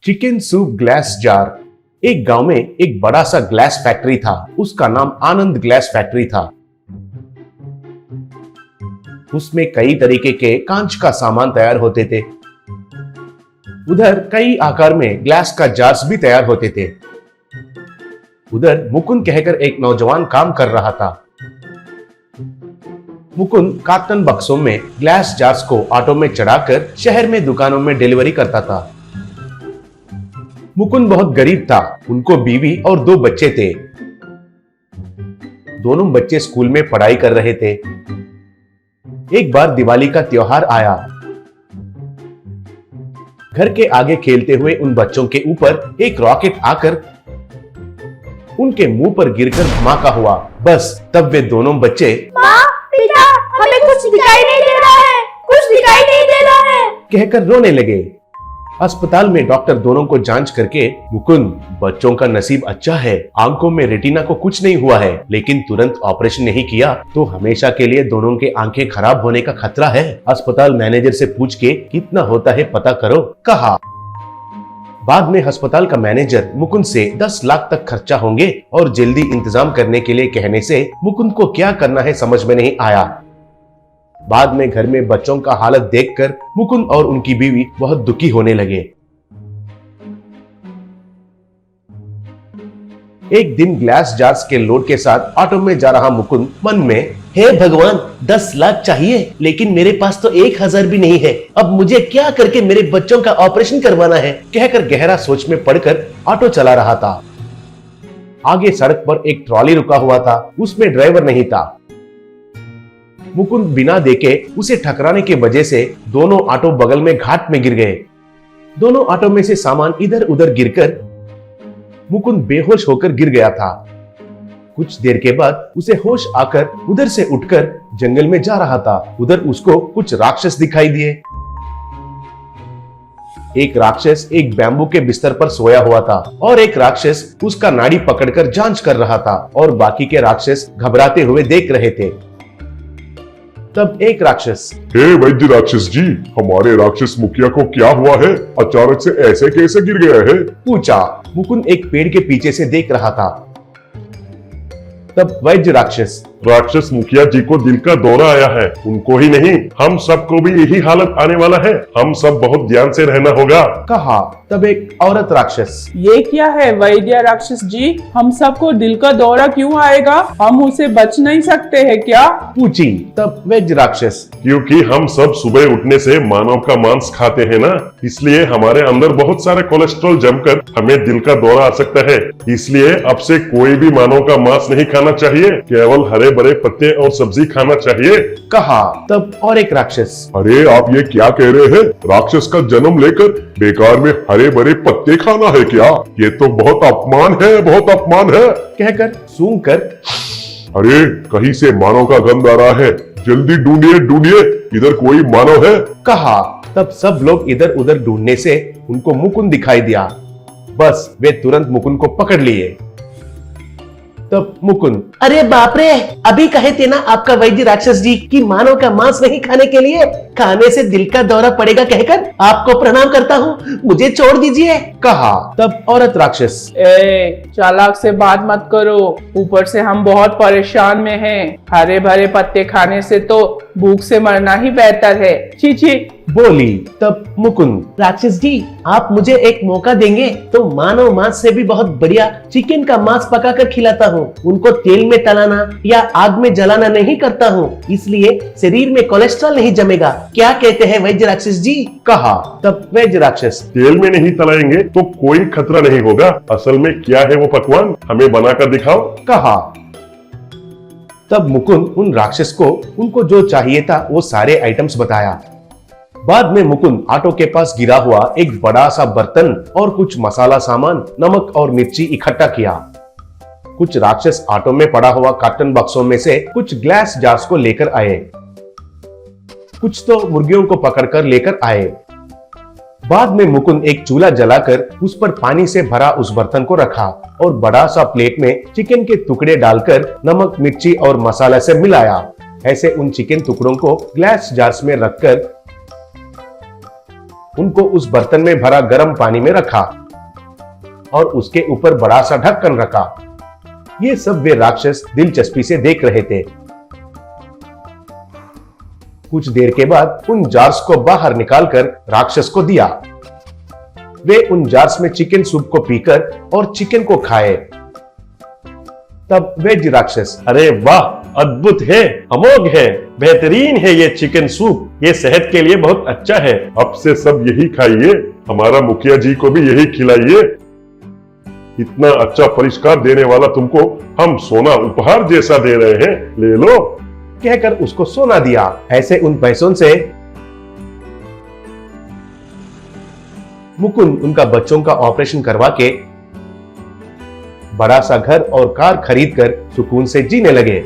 Chicken soup glass jar. एक गांव में एक बड़ा सा ग्लास फैक्ट्री था। उसका नाम आनंद ग्लास फैक्ट्री था। उसमें कई तरीके के कांच का सामान तैयार होते थे। उधर कई आकार में ग्लास का जार्स भी तैयार होते थे। उधर मुकुंद कहकर एक नौजवान काम कर रहा था। मुकुंद कार्टन बक्सों में ग्लास जार्स को ऑटो में चढ़ाकर शहर में दुकानों में डिलीवरी करता था। मुकुंद बहुत गरीब था। उनको बीवी और 2 बच्चे थे। दोनों बच्चे स्कूल में पढ़ाई कर रहे थे। एक बार दिवाली का त्योहार आया। घर के आगे खेलते हुए उन बच्चों के ऊपर एक रॉकेट आकर उनके मुंह पर गिरकर धमाका हुआ। बस तब वे दोनों बच्चे माँ, पिता, हमें कुछ दिखाई नहीं दे रहा है, कुछ दिखाई नहीं दे रहा है कहकर रोने लगे। अस्पताल में डॉक्टर दोनों को जांच करके, मुकुंद, बच्चों का नसीब अच्छा है, आंखों में रेटिना को कुछ नहीं हुआ है, लेकिन तुरंत ऑपरेशन नहीं किया तो हमेशा के लिए दोनों के आंखें खराब होने का खतरा है। अस्पताल मैनेजर से पूछ के कितना होता है पता करो, कहा। बाद में अस्पताल का मैनेजर मुकुंद से 10 लाख तक खर्चा होंगे और जल्दी इंतजाम करने के लिए कहने से मुकुंद को क्या करना है समझ में नहीं आया। बाद में घर में बच्चों का हालत देखकर मुकुंद और उनकी बीवी बहुत दुखी होने लगे। एक दिन ग्लास जार्स के लोड के साथ ऑटो में जा रहा मुकुंद मन में, हे भगवान, 10 लाख चाहिए लेकिन मेरे पास तो 1000 भी नहीं है। अब मुझे क्या करके मेरे बच्चों का ऑपरेशन करवाना है, कहकर गहरा सोच में पड़कर ऑटो चला रहा था। आगे सड़क पर एक ट्रॉली रुका हुआ था। उसमें ड्राइवर नहीं था। मुकुंद बिना देखे उसे टकराने की वजह से दोनों ऑटो बगल में घाट में गिर गए। दोनों ऑटो में से सामान इधर उधर गिरकर मुकुंद बेहोश होकर गिर गया था। कुछ देर के बाद उसे होश आकर उधर से उठकर जंगल में जा रहा था। उधर उसको कुछ राक्षस दिखाई दिए। एक राक्षस एक बैम्बू के बिस्तर पर सोया हुआ था और एक राक्षस उसका नाड़ी पकड़कर जांच कर रहा था और बाकी के राक्षस घबराते हुए देख रहे थे। तब एक राक्षस, हे वैद्य राक्षस जी, हमारे राक्षस मुखिया को क्या हुआ है? अचानक से ऐसे कैसे गिर गया है? पूछा। मुकुंद एक पेड़ के पीछे से देख रहा था। तब वैद्य राक्षस, राक्षस मुखिया जी को दिल का दौरा आया है। उनको ही नहीं, हम सबको भी यही हालत आने वाला है। हम सब बहुत ध्यान से रहना होगा, कहा। तब एक औरत राक्षस, ये क्या है वैद्य राक्षस जी, हम सबको दिल का दौरा क्यों आएगा? हम उसे बच नहीं सकते हैं क्या? पूछी। तब वैद्य राक्षस, क्योंकि हम सब सुबह उठने से मानव का मांस खाते हैं ना, इसलिए हमारे अंदर बहुत सारे कोलेस्ट्रॉल जमकर हमें दिल का दौरा आ सकता है। इसलिए अब से कोई भी मानव का मांस नहीं खाना चाहिए, केवल हरे बड़े पत्ते और सब्जी खाना चाहिए, कहा। तब और एक राक्षस, अरे आप ये क्या कह रहे हैं? राक्षस का जन्म लेकर बेकार में हरे भरे पत्ते खाना है क्या? ये तो बहुत अपमान है, बहुत अपमान है, कहकर सूंघकर, अरे कहीं से मानव का गंध आ रहा है, जल्दी ढूंढिए ढूंढिए, इधर कोई मानव है, कहा। तब सब लोग इधर उधर ढूंढने से उनको मुकुंद दिखाई दिया। बस वे तुरंत मुकुंद को पकड़ लिए। तब मुकुंद, अरे बाप रे, अभी कहे थे ना आपका वैद्य राक्षस जी कि मानव का मांस नहीं खाने के लिए, खाने से दिल का दौरा पड़ेगा कहकर आपको प्रणाम करता हूँ, मुझे छोड़ दीजिए, कहा। तब औरत राक्षस, चालाक से बात मत करो, ऊपर से हम बहुत परेशान में हैं। हरे भरे पत्ते खाने से तो भूख से मरना ही बेहतर है, छी छी, बोली। तब मुकुंद, राक्षस जी, आप मुझे एक मौका देंगे तो मानव मांस से भी बहुत बढ़िया चिकन का मांस पकाकर खिलाता हूँ। उनको तेल में तलाना या आग में जलाना नहीं करता हूँ, इसलिए शरीर में कोलेस्ट्रॉल नहीं जमेगा। क्या कहते हैं वैद्य राक्षस जी, कहा। तब वैद्य राक्षस, तेल में नहीं तलाएंगे तो कोई खतरा नहीं होगा। असल में क्या है वो पकवान, हमें बनाकर दिखाओ, कहा। तब मुकुंद उन राक्षस को उनको जो चाहिए था वो सारे आइटम्स बताया। बाद में मुकुंद ऑटो के पास गिरा हुआ एक बड़ा सा बर्तन और कुछ मसाला सामान, नमक और मिर्ची इकट्ठा किया। कुछ राक्षस ऑटो में पड़ा हुआ कार्टन बक्सों में से कुछ ग्लास जार्स को लेकर आए। कुछ तो मुर्गियों को पकड़कर लेकर आए। बाद में मुकुंद एक चूल्हा जलाकर उस पर पानी से भरा उस बर्तन को रखा और बड़ा सा प्लेट में चिकन के टुकड़े डालकर नमक, मिर्ची और मसाला से मिलाया। ऐसे उन चिकन टुकड़ों को ग्लास जार्स में रखकर उनको उस बर्तन में भरा गर्म पानी में रखा और उसके ऊपर बड़ा सा ढक्कन रखा। ये सब वे राक्षस दिलचस्पी से देख रहे थे। कुछ देर के बाद उन जार्स को बाहर निकालकर राक्षस को दिया। वे उन जार्स में चिकन सूप को पीकर और चिकन को खाए। तब वेज राक्षस, अरे वाह, अद्भुत है, अमोघ है, बेहतरीन है ये चिकन सूप, ये सेहत के लिए बहुत अच्छा है। अब से सब यही खाइए, हमारा मुखिया जी को भी यही खिलाइए। इतना अच्छा परिष्कार देने वाला तुमको हम सोना उपहार जैसा दे रहे हैं, ले लो। कहकर उसको सोना दिया। ऐसे उन पैसों से मुकुंद उनका बच्चों का ऑपरेशन करवा के बड़ा सा घर और कार खरीदकर सुकून से जीने लगे।